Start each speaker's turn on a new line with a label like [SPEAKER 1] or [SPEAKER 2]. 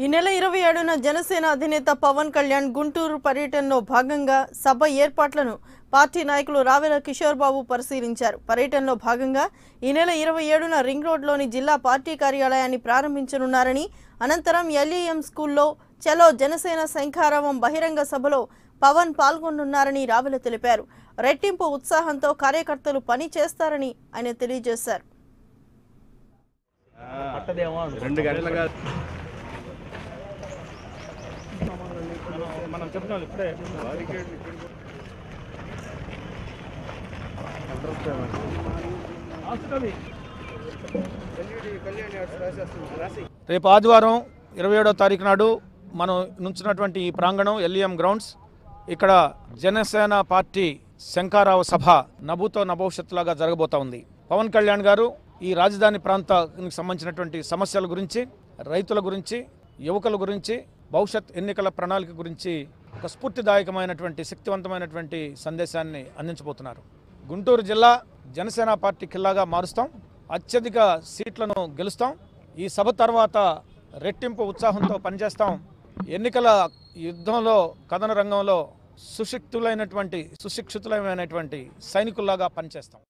[SPEAKER 1] ఈ నెల 27న జనసేన అధినేత పవన్ కళ్యాణ్ గుంటూరు పర్యటనలో భాగంగా సభ ఏర్పాట్లను పార్టీ నాయకులు రావెల కిషోర్ బాబు పరిశీలించారు. పర్యటనలో భాగంగా ఈ నెల 27న రింగ్ రోడ్లోని జిల్లా పార్టీ కార్యాలయాన్ని ప్రారంభించనున్నారని, అనంతరం ఎల్ఈఎం స్కూల్లో చలో జనసేన శంఖారావం బహిరంగ సభలో పవన్ పాల్గొనున్నారని రావెల తెలిపారు. రెట్టింపు ఉత్సాహంతో కార్యకర్తలు పని చేస్తారని ఆయన తెలియజేశారు.
[SPEAKER 2] రేపు ఆదివారం 27వ తారీఖు నాడు మనం నుంచినటువంటి ఈ ప్రాంగణం ఎల్ఈఎం గ్రౌండ్స్. ఇక్కడ జనసేన పార్టీ శంఖారావ సభ నభూతో నభవిష్యత్తులాగా జరగబోతా ఉంది. పవన్ కళ్యాణ్ గారు ఈ రాజధాని ప్రాంతానికి సంబంధించినటువంటి సమస్యల గురించి, రైతుల గురించి, యువకుల గురించి, భవిష్యత్ ఎన్నికల ప్రణాళిక గురించి ఒక స్ఫూర్తిదాయకమైనటువంటి శక్తివంతమైనటువంటి సందేశాన్ని అందించబోతున్నారు. గుంటూరు జిల్లా జనసేన పార్టీ కిల్లాగా మారుస్తాం, అత్యధిక సీట్లను గెలుస్తాం. ఈ సభ తర్వాత రెట్టింపు ఉత్సాహంతో పనిచేస్తాం. ఎన్నికల యుద్ధంలో, కథన రంగంలో సుశిక్షితులైనటువంటి సైనికుల్లాగా పనిచేస్తాం.